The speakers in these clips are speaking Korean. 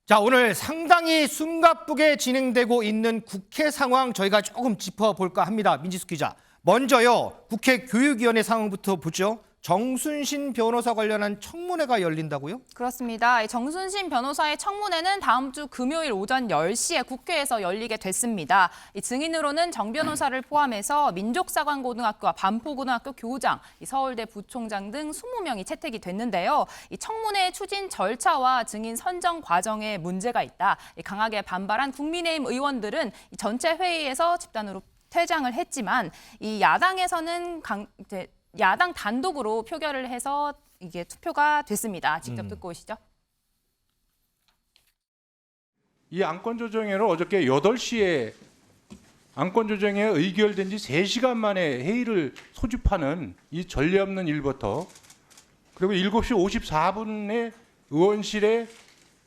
자, 오늘 상당히 숨가쁘게 진행되고 있는 국회 상황 저희가 조금 짚어볼까 합니다. 민지숙 기자. 먼저요, 국회 교육위원회 상황부터 보죠. 정순신 변호사 관련한 청문회가 열린다고요? 그렇습니다. 정순신 변호사의 청문회는 다음 주 금요일 오전 10시에 국회에서 열리게 됐습니다. 증인으로는 정 변호사를 포함해서 민족사관고등학교와 반포고등학교 교장, 서울대 부총장 등 20명이 채택이 됐는데요. 이 청문회 추진 절차와 증인 선정 과정에 문제가 있다. 강하게 반발한 국민의힘 의원들은 전체 회의에서 집단으로 퇴장을 했지만 이 야당에서는 야당 단독으로 표결을 해서 이게 투표가 됐습니다. 직접 듣고 오시죠. 이 안건조정회를 어저께 8시에 안건조정회 의결된 지 3시간 만에 회의를 소집하는 이 전례 없는 일부터 그리고 7시 54분에 의원실에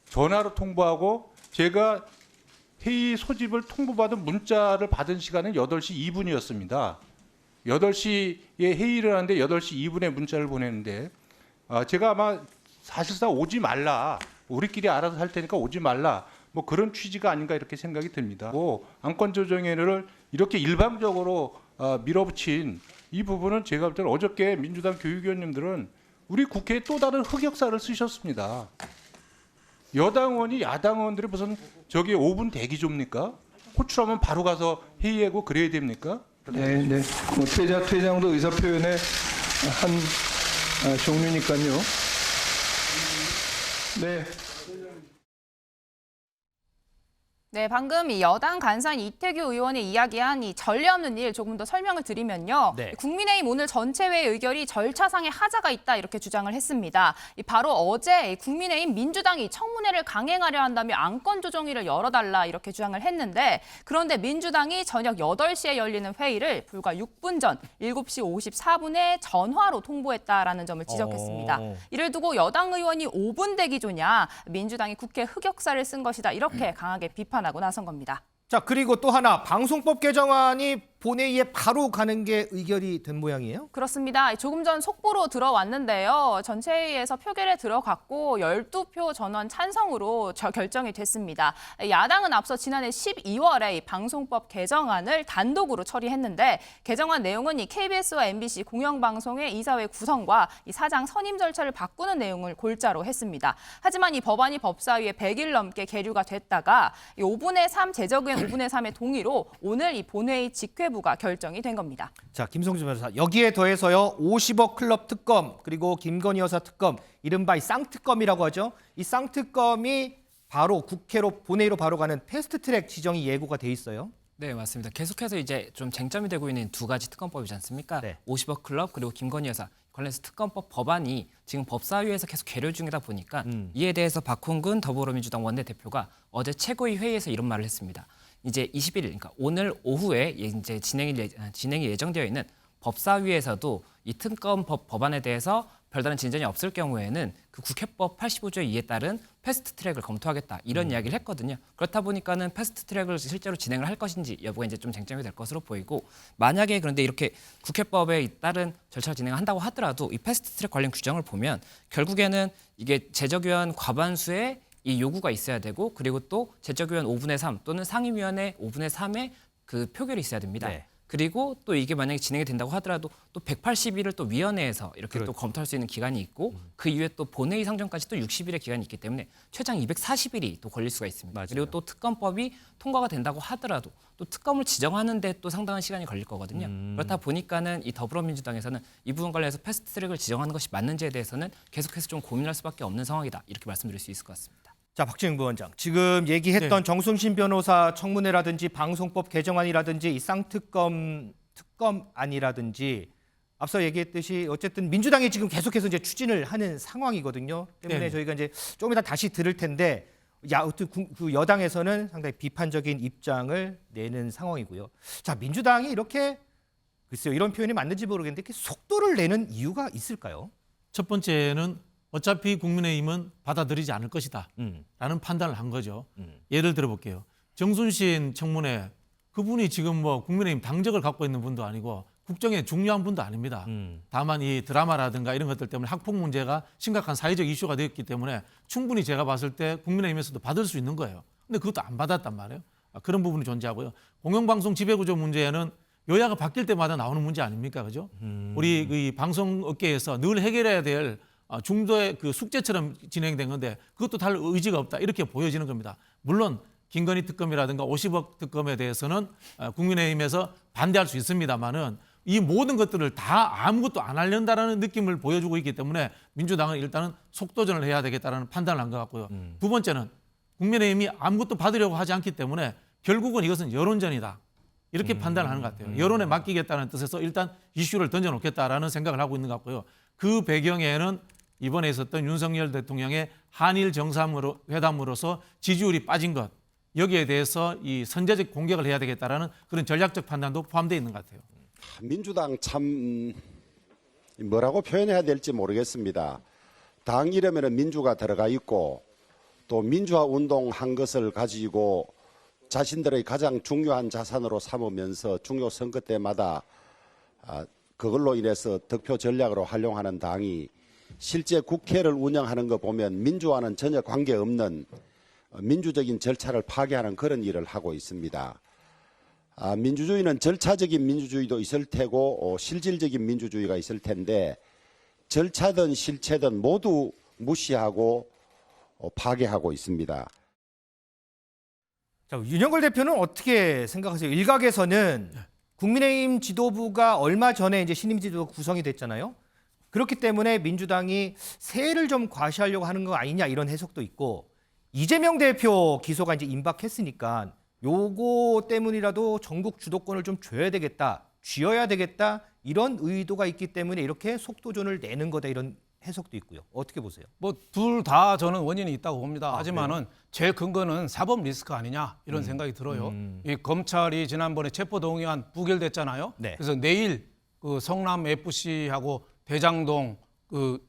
전화로 통보하고 제가 회의 소집을 통보받은 문자를 받은 시간은 8시 2분이었습니다. 8시에 회의를 하는데 8시 2분에 문자를 보냈는데 제가 아마 사실상 오지 말라. 우리끼리 알아서 할 테니까 오지 말라. 뭐 그런 취지가 아닌가 이렇게 생각이 듭니다. 안건조정회를 이렇게 일방적으로 밀어붙인 이 부분은 제가 볼 때는 어저께 민주당 교육위원님들은 우리 국회에 또 다른 흑역사를 쓰셨습니다. 여당 의원이 야당 의원들이 무슨 저기 5분 대기조입니까? 호출하면 바로 가서 회의하고 그래야 됩니까? 네. 뭐 퇴장도 의사 표현의 한 종류니까요. 네. 네, 방금 이 여당 간사인 이태규 의원이 이야기한 이 전례 없는 일 조금 더 설명을 드리면요. 네. 국민의힘 오늘 전체회 의결이 절차상의 하자가 있다 이렇게 주장을 했습니다. 바로 어제 국민의힘 민주당이 청문회를 강행하려 한다며 안건조정위를 열어달라 이렇게 주장을 했는데 그런데 민주당이 저녁 8시에 열리는 회의를 불과 6분 전 7시 54분에 전화로 통보했다라는 점을 지적했습니다. 이를 두고 여당 의원이 5분 대기조냐 민주당이 국회 흑역사를 쓴 것이다 이렇게 강하게 비판하고 나선 겁니다. 자, 그리고 또 하나 방송법 개정안이 본회의에 바로 가는 게 의결이 된 모양이에요? 그렇습니다. 조금 전 속보로 들어왔는데요. 전체 회의에서 표결에 들어갔고 12표 전원 찬성으로 결정이 됐습니다. 야당은 앞서 지난해 12월에 이 방송법 개정안을 단독으로 처리했는데 개정안 내용은 이 KBS와 MBC 공영방송의 이사회 구성과 이 사장 선임 절차를 바꾸는 내용을 골자로 했습니다. 하지만 이 법안이 법사위에 100일 넘게 계류가 됐다가 5분의 3 제적의원 5분의 3의 동의로 오늘 이 본회의 직회부가 결정이 된 겁니다. 자, 김성주 변호사. 여기에 더해서요. 50억 클럽 특검 그리고 김건희 여사 특검 이른바 이 쌍특검이라고 하죠. 이 쌍특검이 바로 국회로 본회의로 바로 가는 패스트트랙 지정이 예고가 돼 있어요. 네, 맞습니다. 계속해서 이제 좀 쟁점이 되고 있는 두 가지 특검법이지 않습니까? 네. 50억 클럽 그리고 김건희 여사 관련해서 특검법 법안이 지금 법사위에서 계속 계류 중이다 보니까 이에 대해서 박홍근 더불어민주당 원내대표가 어제 최고위 회의에서 이런 말을 했습니다. 이제 21일, 그러니까 오늘 오후에 이제 진행이 예정되어 있는 법사위에서도 이 특검법 법안에 대해서 별다른 진전이 없을 경우에는 그 국회법 85조 2에 따른 패스트트랙을 검토하겠다 이런 이야기를 했거든요. 그렇다 보니까는 패스트트랙을 실제로 진행을 할 것인지 여부가 이제 좀 쟁점이 될 것으로 보이고 만약에 그런데 이렇게 국회법에 따른 절차를 진행한다고 하더라도 이 패스트트랙 관련 규정을 보면 결국에는 이게 제적의원 과반수의 이 요구가 있어야 되고 그리고 또 제적의원 5분의 3 또는 상임위원회 5분의 3의 그 표결이 있어야 됩니다. 네. 그리고 또 이게 만약에 진행이 된다고 하더라도 또 180일을 또 위원회에서 이렇게 또 검토할 수 있는 기간이 있고 그 이후에 또 본회의 상정까지 또 60일의 기간이 있기 때문에 최장 240일이 또 걸릴 수가 있습니다. 맞아요. 그리고 또 특검법이 통과가 된다고 하더라도 또 특검을 지정하는데 또 상당한 시간이 걸릴 거거든요. 그렇다 보니까는 이 더불어민주당에서는 이 부분 관련해서 패스트트랙을 지정하는 것이 맞는지에 대해서는 계속해서 좀 고민할 수밖에 없는 상황이다. 이렇게 말씀드릴 수 있을 것 같습니다. 자, 박지영 부원장. 지금 얘기했던 정순신 변호사 청문회라든지 방송법 개정안이라든지 이 특검안이라든지 앞서 얘기했듯이 어쨌든 민주당이 지금 계속해서 이제 추진을 하는 상황이거든요. 때문에 저희가 이제 조금 이따 다시 들을 텐데 그 여당에서는 상당히 비판적인 입장을 내는 상황이고요. 자, 민주당이 이렇게 글쎄요, 이런 표현이 맞는지 모르겠는데 이렇게 속도를 내는 이유가 있을까요? 첫 번째는 어차피 국민의힘은 받아들이지 않을 것이다 라는 판단을 한 거죠. 예를 들어볼게요. 정순신 청문회 그분이 지금 뭐 국민의힘 당적을 갖고 있는 분도 아니고 국정에 중요한 분도 아닙니다. 다만 이 드라마라든가 이런 것들 때문에 학폭 문제가 심각한 사회적 이슈가 되었기 때문에 충분히 제가 봤을 때 국민의힘에서도 받을 수 있는 거예요. 근데 그것도 안 받았단 말이에요. 그런 부분이 존재하고요. 공영방송 지배구조 문제는 여야가 바뀔 때마다 나오는 문제 아닙니까? 그죠? 우리 이 방송업계에서 늘 해결해야 될 중도의 그 숙제처럼 진행된 건데 그것도 다를 의지가 없다. 이렇게 보여지는 겁니다. 물론 김건희 특검이라든가 50억 특검에 대해서는 국민의힘에서 반대할 수 있습니다만은 이 모든 것들을 다 아무것도 안 하려다라는 느낌을 보여주고 있기 때문에 민주당은 일단은 속도전을 해야 되겠다라는 판단을 한 것 같고요. 두 번째는 국민의힘이 아무것도 받으려고 하지 않기 때문에 결국은 이것은 여론전이다. 이렇게 판단을 하는 것 같아요. 여론에 맡기겠다는 뜻에서 일단 이슈를 던져놓겠다라는 생각을 하고 있는 것 같고요. 그 배경에는 이번에 있었던 윤석열 대통령의 한일 정상회담으로서 지지율이 빠진 것, 여기에 대해서 이 선제적 공격을 해야 되겠다라는 그런 전략적 판단도 포함되어 있는 것 같아요. 민주당 참 뭐라고 표현해야 될지 모르겠습니다. 당 이름에는 민주가 들어가 있고 또 민주화 운동한 것을 가지고 자신들의 가장 중요한 자산으로 삼으면서 중요 선거 때마다 그걸로 인해서 득표 전략으로 활용하는 당이 실제 국회를 운영하는 거 보면 민주화는 전혀 관계없는 민주적인 절차를 파괴하는 그런 일을 하고 있습니다. 민주주의는 절차적인 민주주의도 있을 테고 실질적인 민주주의가 있을 텐데 절차든 실체든 모두 무시하고 파괴하고 있습니다. 자, 윤영걸 대표는 어떻게 생각하세요? 일각에서는 국민의힘 지도부가 얼마 전에 이제 신임 지도부가 구성이 됐잖아요. 그렇기 때문에 민주당이 세를 좀 과시하려고 하는 거 아니냐 이런 해석도 있고 이재명 대표 기소가 이제 임박했으니까 요거 때문이라도 전국 주도권을 좀 줘야 되겠다, 쥐어야 되겠다 이런 의도가 있기 때문에 이렇게 속도전을 내는 거다 이런 해석도 있고요. 어떻게 보세요? 뭐 둘 다 저는 원인이 있다고 봅니다. 하지만은 제일 근거는 사법 리스크 아니냐 이런 생각이 들어요. 이 검찰이 지난번에 체포동의안 부결됐잖아요. 네. 그래서 내일 그 성남 FC하고 대장동 그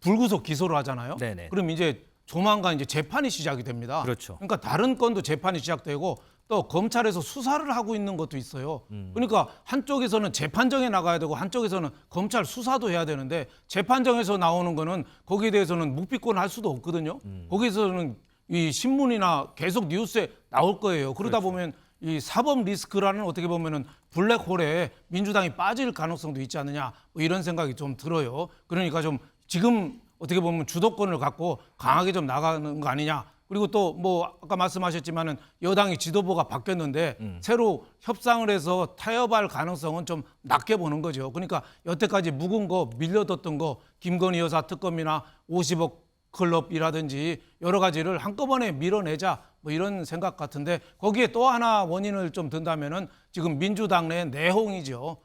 불구속 기소를 하잖아요. 네네. 그럼 이제 조만간 이제 재판이 시작이 됩니다. 그렇죠. 그러니까 다른 건도 재판이 시작되고 또 검찰에서 수사를 하고 있는 것도 있어요. 그러니까 한쪽에서는 재판정에 나가야 되고 한쪽에서는 검찰 수사도 해야 되는데 재판정에서 나오는 거는 거기에 대해서는 묵비권 할 수도 없거든요. 거기서는 이 신문이나 계속 뉴스에 나올 거예요. 그러다 보면 이 사법 리스크라는 어떻게 보면은 블랙홀에 민주당이 빠질 가능성도 있지 않느냐 뭐 이런 생각이 좀 들어요. 그러니까 좀 지금 어떻게 보면 주도권을 갖고 강하게 좀 나가는 거 아니냐. 그리고 또 뭐 아까 말씀하셨지만은 여당이 지도부가 바뀌었는데 새로 협상을 해서 타협할 가능성은 좀 낮게 보는 거죠. 그러니까 여태까지 묵은 거 밀려뒀던 거 김건희 여사 특검이나 50억 클럽이라든지 여러 가지를 한꺼번에 밀어내자 뭐 이런 생각 같은데 거기에 또 하나 원인을 좀 든다면은 지금 민주당 내 내홍이죠.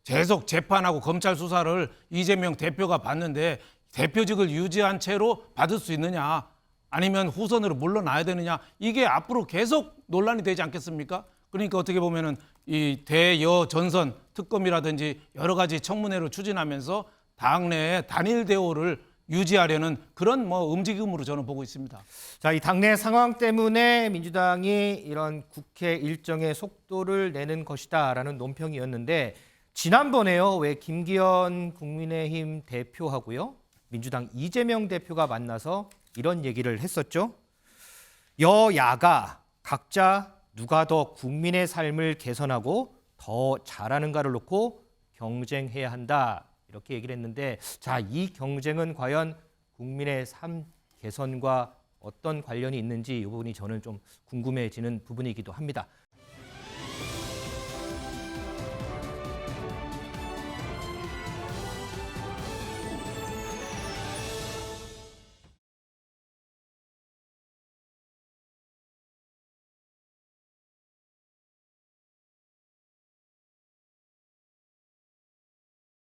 계속 재판하고 검찰 수사를 이재명 대표가 받는데 대표직을 유지한 채로 받을 수 있느냐 아니면 후선으로 물러나야 되느냐 이게 앞으로 계속 논란이 되지 않겠습니까? 그러니까 어떻게 보면은 이 대여 전선 특검이라든지 여러 가지 청문회를 추진하면서 당내의 단일 대오를 유지하려는 그런 뭐 움직임으로 저는 보고 있습니다. 자, 이 당내 상황 때문에 민주당이 이런 국회 일정에 속도를 내는 것이다라는 논평이었는데 지난번에요. 왜 김기현 국민의힘 대표하고요. 민주당 이재명 대표가 만나서 이런 얘기를 했었죠. 여야가 각자 누가 더 국민의 삶을 개선하고 더 잘하는가를 놓고 경쟁해야 한다. 이렇게 얘기를 했는데 자, 이 경쟁은 과연 국민의 삶 개선과 어떤 관련이 있는지 이 부분이 저는 좀 궁금해지는 부분이기도 합니다.